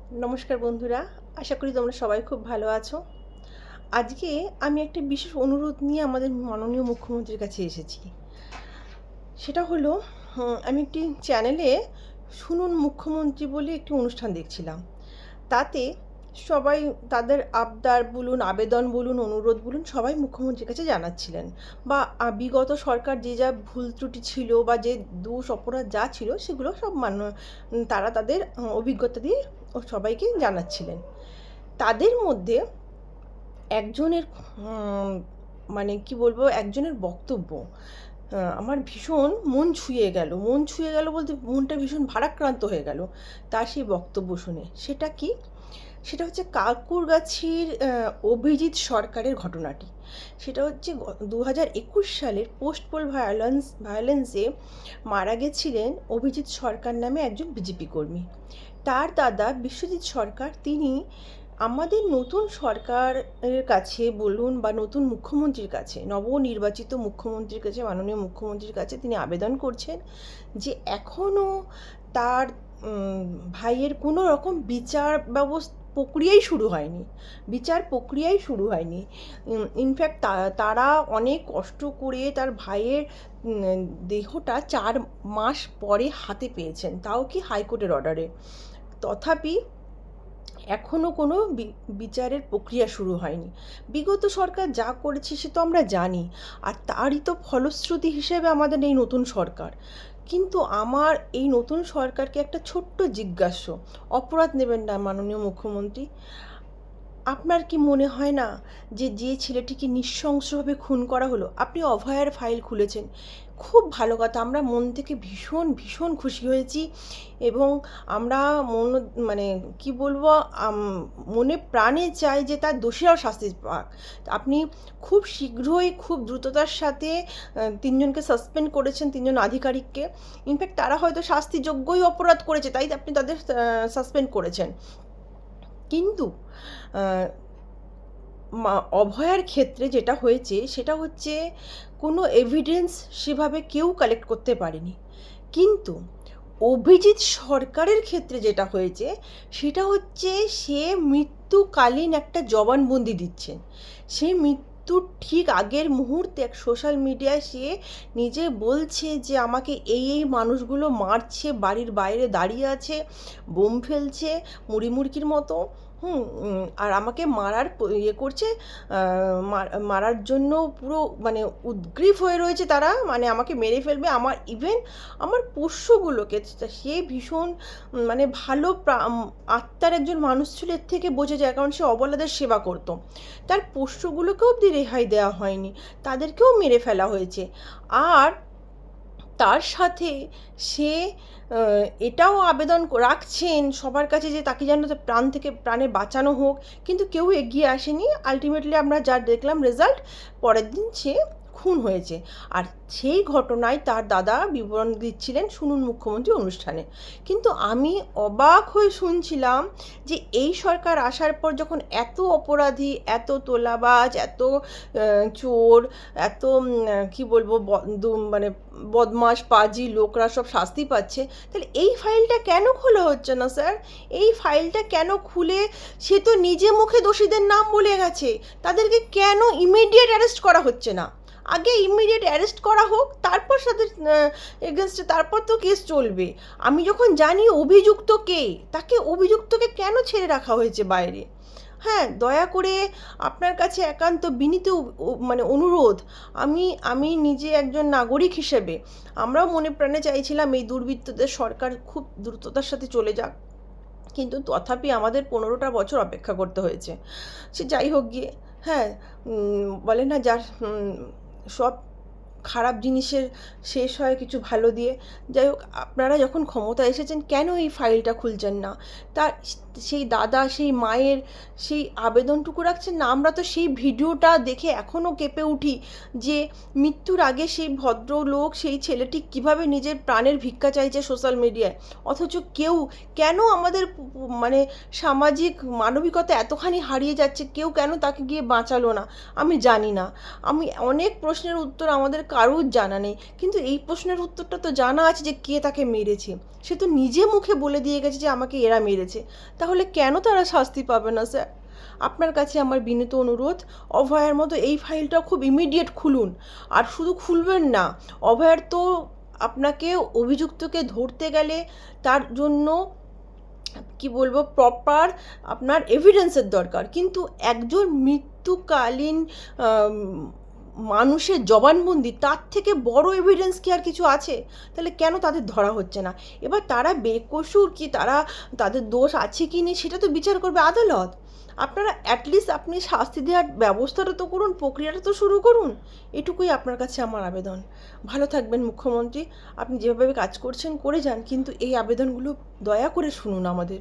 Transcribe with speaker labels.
Speaker 1: নমস্কার বন্ধুরা, আশা করি তোমরা সবাই খুব ভালো আছো। আজকে আমি একটা বিশেষ অনুরোধ নিয়ে আমাদের মাননীয় মুখ্যমন্ত্রীর কাছে এসেছি। সেটা হলো, আমি একটি চ্যানেলে শুনুন মুখ্যমন্ত্রী বলে একটি অনুষ্ঠান দেখছিলাম। তাতে সবাই তাদের আবদার বলুন, আবেদন বলুন, অনুরোধ বলুন, সবাই মুখ্যমন্ত্রীর কাছে জানাচ্ছিলেন। বা বিগত সরকার যে যা ভুল ত্রুটি ছিল বা যে দোষ অপরাধ যা ছিল সেগুলো সব তারা তাদের অভিজ্ঞতা দিয়ে সবাইকে জানাচ্ছিলেন। তাদের মধ্যে একজনের মানে কি বলবো, একজনের বক্তব্য আমার ভীষণ মন ছুঁয়ে গেল বলতে মনটা ভীষণ ভারাক্রান্ত হয়ে গেল তার সেই বক্তব্য শুনে। সেটা কি? সেটা হচ্ছে কাকুরগাছির অভিজিৎ সরকারের ঘটনাটি। সেটা হচ্ছে 2021 সালের পোস্ট পোল ভায়োলেন্সে মারা গেছিলেন অভিজিৎ সরকার নামে একজন বিজেপি কর্মী। তার দাদা বিশ্বজিৎ সরকার, তিনি আমাদের নতুন সরকারের কাছে বলুন বা নতুন মুখ্যমন্ত্রীর কাছে, নবনির্বাচিত মুখ্যমন্ত্রীর কাছে, মাননীয় মুখ্যমন্ত্রীর কাছে তিনি আবেদন করছেন যে এখনও তার ভাইয়ের কোনো রকম বিচার প্রক্রিয়াই শুরু হয়নি। ইনফ্যাক্ট তারা অনেক কষ্ট করে তার ভাইয়ের দেহটা 4 মাস পরে হাতে পেয়েছেন, তাও কি হাইকোর্টের অর্ডারে। তথাপি এখনও কোনো বিচারের প্রক্রিয়া শুরু হয়নি। বিগত সরকার যা করেছে সে তো আমরা জানি, আর তারই তো ফলশ্রুতি হিসেবে আমাদের এই নতুন সরকার। কিন্তু আমার এই নতুন সরকারকে একটা ছোট্ট জিজ্ঞাস্য, অপরাধ নেবেন না মাননীয় মুখ্যমন্ত্রী, আপনার কি মনে হয় না যে ছেলেটিকে নৃশংসভাবে খুন করা হলো, আপনি অভয়ার ফাইল খুলেছেন, খুব ভালো কথা, আমরা মন থেকে ভীষণ ভীষণ খুশি হয়েছি। এবং আমরা মানে কি বলবো, মনে প্রাণে চাই যে তার দোষীরাও শাস্তি পাক। আপনি খুব শীঘ্রই খুব দ্রুততার সাথে 3জনকে সাসপেন্ড করেছেন, 3জন আধিকারিককে। ইনফ্যাক্ট তারা হয়তো শাস্তিযোগ্যই অপরাধ করেছে, তাই আপনি তাদের সাসপেন্ড করেছেন। কিন্তু অভয়ার ক্ষেত্রে যেটা হয়েছে সেটা হচ্ছে কোনো এভিডেন্স সেভাবে কেউ কালেক্ট করতে পারেনি। কিন্তু অভিজিৎ সরকারের ক্ষেত্রে যেটা হয়েছে সেটা হচ্ছে সে মৃত্যুকালীন একটা জবানবন্দি দিচ্ছেন। সে মৃত্যুর ঠিক আগের মুহূর্তে এক সোশ্যাল মিডিয়ায় সে নিজে বলছে যে আমাকে এই মানুষগুলো মারছে, বাড়ির বাইরে দাঁড়িয়ে আছে, বোম ফেলছে মুড়িমুড়কির মতো, আর আমাকে মারার করছে, মারার জন্য পুরো মানে উদগ্রীব হয়ে রয়েছে তারা, মানে আমাকে মেরে ফেলবে। আমার পোষ্যগুলোকে, সে ভীষণ মানে ভালো আত্মার একজন মানুষ ছিল, এর থেকে বোঝা যায়, কারণ সে অবলাদের সেবা করতো। তার পোষ্যগুলোকেও অবধি রেহাই দেওয়া হয়নি, তাদেরকেও মেরে ফেলা হয়েছে। আর তার সাথে সে এটাও আবেদন রাখছেন সবার কাছে যে তাকে যেন প্রাণ থেকে প্রাণে বাঁচানো হোক, কিন্তু কেউ এগিয়ে আসেনি। আলটিমেটলি আমরা যা দেখলাম রেজাল্ট, পরের দিন সে খুন হয়েছে। আর সেই ঘটনায় তার দাদা বিবরণ দিচ্ছিলেন শুনুন মুখ্যমন্ত্রী অনুষ্ঠানে। কিন্তু আমি অবাক হয়ে শুনছিলাম যে এই সরকার আসার পর যখন এত অপরাধী, এত তোলাবাজ, এত চোর, এত কি বলবো মানে বদমাশ পাজি লোকরা সব শাস্তি পাচ্ছে, তাহলে এই ফাইলটা কেন খোলা হচ্ছে না স্যার? এই ফাইলটা কেন খুলে, সে তো নিজে মুখে দোষীদের নাম বলে গেছে, তাদেরকে কেন ইমিডিয়েট অ্যারেস্ট করা হচ্ছে না? আগে ইমিডিয়েট অ্যারেস্ট করা হোক, তারপর তাদের এগেনস্টে তারপর তো কেস চলবে। আমি যখন জানি অভিযুক্ত কে, অভিযুক্তকে কেন ছেড়ে রাখা হয়েছে বাইরে? হ্যাঁ, দয়া করে আপনার কাছে একান্ত বিনীত মানে অনুরোধ, আমি নিজে একজন নাগরিক হিসেবে, আমরাও মনে প্রাণে চাইছিলাম এই দুর্বৃত্তদের সরকার খুব দ্রুততার সাথে চলে যাক, কিন্তু তথাপি আমাদের 15টা বছর অপেক্ষা করতে হয়েছে। সে যাই হোক গিয়ে, হ্যাঁ, বলে না যার সব খারাপ জিনিসের শেষ হয় কিছু ভালো দিয়ে। যাই হোক, আপনারা যখন ক্ষমতায় এসেছেন কেন এই ফাইলটা খুলছেন না? তার সেই দাদা, সেই মায়ের সেই আবেদনটুকু রাখছেন না? আমরা তো সেই ভিডিওটা দেখে এখনও কেঁপে উঠি যে মৃত্যুর আগে সেই ভদ্রলোক, সেই ছেলেটি কিভাবে নিজের প্রাণের ভিক্ষা চাইছে সোশ্যাল মিডিয়ায়, অথচ কেউ কেন আমাদের মানে সামাজিক মানবিকতা এতখানি হারিয়ে যাচ্ছে, কেউ কেন তাকে গিয়ে বাঁচালো না? আমি জানি না। আমি অনেক প্রশ্নের উত্তর আমাদের কারুর জানা নেই, কিন্তু এই প্রশ্নের উত্তরটা তো জানা আছে যে কে তাকে মেরেছে। সে তো নিজে মুখে বলে দিয়ে গেছে যে আমাকে এরা মেরেছে। তাহলে কেন তারা শাস্তি পাবে না স্যার? আপনার কাছে আমার বিনীত অনুরোধ, অভয়ার মতো এই ফাইলটা খুব ইমিডিয়েট খুলুন। আর শুধু খুলবেন না, অভয়ার তো আপনাকে অভিযুক্তকে ধরতে গেলে তার জন্য কি বলবো, প্রপার আপনার এভিডেন্সের দরকার। কিন্তু একজন মৃত্যুকালীন মানুষের জবানবন্দি, তার থেকে বড় এভিডেন্স কি আর কিছু আছে? তাহলে কেন তাদের ধরা হচ্ছে না? এবার তারা বেকসুর কি তাদের দোষ আছে কি নেই সেটা তো বিচার করবে আদালত। আপনারা অ্যাটলিস্ট আপনি শাস্তি দেওয়ার ব্যবস্থাটা তো করুন, প্রক্রিয়াটা তো শুরু করুন। এটুকুই আপনার কাছে আমার আবেদন। ভালো থাকবেন মুখ্যমন্ত্রী, আপনি যেভাবে কাজ করছেন করে যান, কিন্তু এই আবেদনগুলো দয়া করে শুনুন আমাদের।